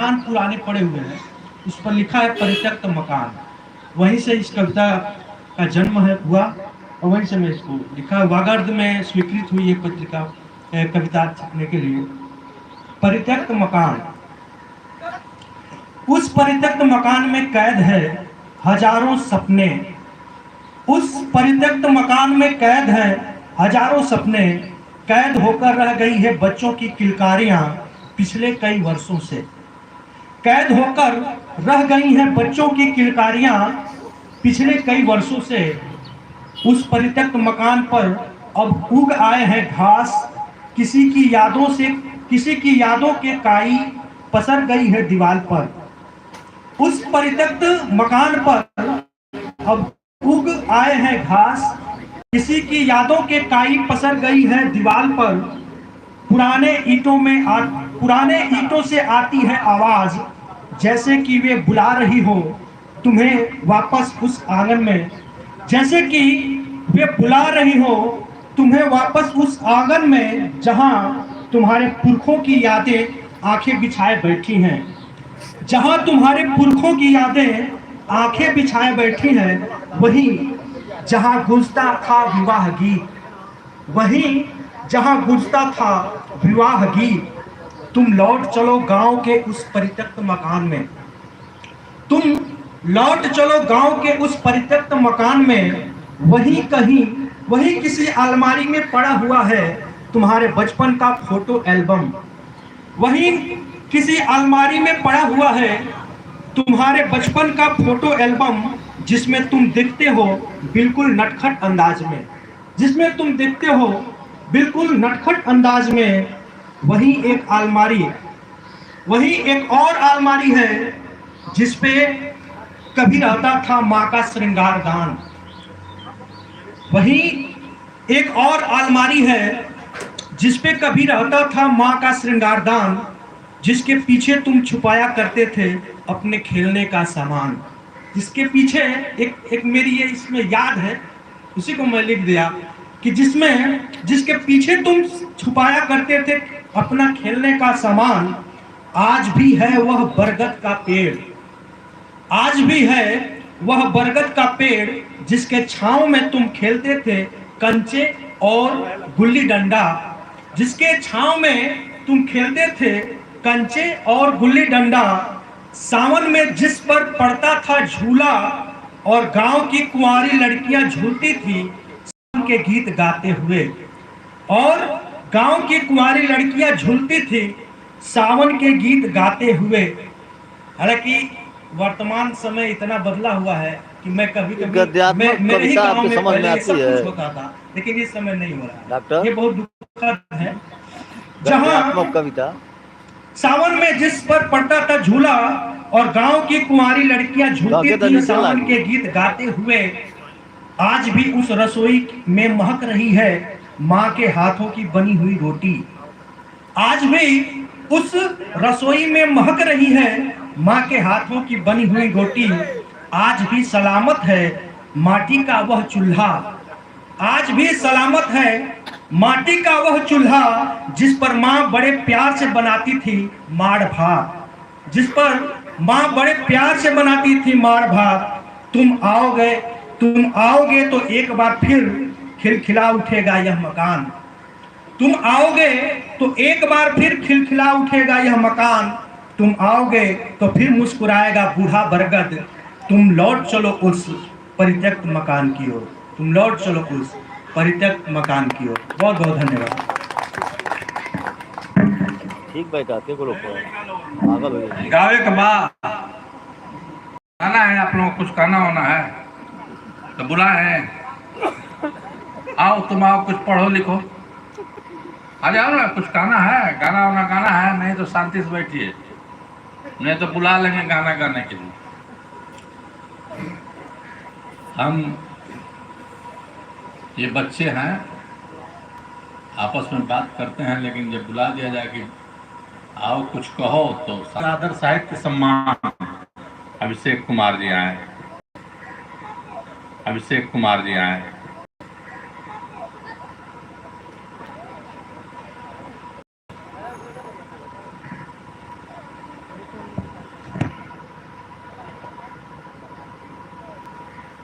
मकान पुराने पड़े हुए हैं, उस पर लिखा है परित्यक्त मकान। वहीं से इस कविता का जन्म हुआ और वहीं से मैं इसको लिखा। वागर्द में स्वीकृत हुई ये पत्रिका कविता छपने के लिए। परित्यक्त मकान। उस परित्यक्त मकान में कैद है हजारों सपने। उस परित्यक्त मकान में कैद है हजारों सपने। कैद होकर रह गई है बच्चों की किलकारियां पिछले कई वर्षों से। कैद होकर रह गई हैं बच्चों की किलकारियां पिछले कई वर्षों से। उस परित्यक्त मकान पर अब उग आए हैं घास। किसी की यादों के काई पसर गई है दीवार पर। उस परित्यक्त मकान पर अब उग आए हैं घास। किसी की यादों के काई पसर गई है दीवार पर। पुराने ईंटों से आती है आवाज, जैसे कि वे बुला रही हो तुम्हें वापस उस आंगन में। जैसे कि वे बुला रही हो तुम्हें वापस उस आंगन में, जहां तुम्हारे पुरखों की यादें आंखें बिछाए बैठी हैं। जहां तुम्हारे पुरखों की यादें आंखें बिछाए बैठी हैं, वहीं जहां गूंजता था विवाह गीत। वहीं जहां गूंजता था विवाह गीत। तुम लौट चलो गांव के उस परित्यक्त मकान में। तुम लौट चलो गांव के उस परित्यक्त मकान में। वहीं किसी अलमारी में पड़ा हुआ है तुम्हारे बचपन का फोटो एल्बम। वहीं किसी अलमारी में पड़ा हुआ है तुम्हारे बचपन का फोटो एल्बम, जिसमें तुम दिखते हो बिल्कुल नटखट अंदाज में। जिसमें तुम दिखते हो बिल्कुल नटखट अंदाज में। वहीं एक और अलमारी है जिसपे कभी रहता था माँ का श्रृंगार दान। वहीं एक और अलमारी है जिसपे कभी रहता था माँ का श्रृंगार दान, जिसके पीछे तुम छुपाया करते थे अपने खेलने का सामान। जिसके पीछे एक मेरी ये इसमें याद है, उसी को मैं लिख दिया कि जिसके पीछे तुम छुपाया करते थे अपना खेलने का सामान। आज भी है वह बरगद का पेड़। आज भी है वह बरगद का पेड़ जिसके छांव में तुम खेलते थे कंचे और गुल्ली डंडा। जिसके छांव में तुम खेलते थे कंचे और गुल्ली डंडा। सावन में जिस पर पड़ता था झूला और गांव की कुंवारी लड़कियां झूलती थी सावन के गीत गाते हुए। और गांव की कुंवारी लड़कियां झूलती थी सावन के गीत गाते हुए। हालांकि वर्तमान समय इतना बदला हुआ है कि मैं कभी मेरे ही गांव में पहले सब कुछ होता था, लेकिन इस समय नहीं हो रहा है। ये बहुत दुखद है। जहां कविता सावन में जिस पर पड़ता था झूला और गांव की कुंवारी लड़कियां झूलती थी सावन के गीत गाते हुए, आज भी उस रसोई में महक रही है माँ के हाथों की बनी हुई रोटी। आज भी उस रसोई में महक रही है माँ के हाथों की बनी हुई रोटी। आज भी सलामत है माटी का वह चूल्हा। आज भी सलामत है माटी का वह चूल्हा जिस पर माँ बड़े प्यार से बनाती थी माड़ भात। जिस पर माँ बड़े प्यार से बनाती थी माड़ भात। तुम आओगे तो एक बार फिर खिलखिला उठेगा यह मकान। तुम आओगे तो एक बार फिर खिलखिला उठेगा यह मकान। तुम आओगे तो फिर मुस्कुराएगा बूढ़ा बरगद। तुम लौट चलो उस परित्यक्त मकान की ओर। तुम लौट चलो उस परित्यक्त मकान की ओर। बहुत बहुत धन्यवाद। ठीक बेटा, गावे के बाद गाना है, आप लोग कुछ कहना होना है तो बुलाए हैं। आओ, तुम आओ, कुछ पढ़ो लिखो, आ जाओ ना। कुछ कहना है, गाना वाना गाना है, नहीं तो शांति से बैठिए, नहीं तो बुला लेंगे गाना गाने के लिए। हम ये बच्चे हैं, आपस में बात करते हैं, लेकिन जब बुला दिया जाए कि आओ कुछ कहो तो आदर साहित्य सम्मान अभिषेक कुमार जी आए।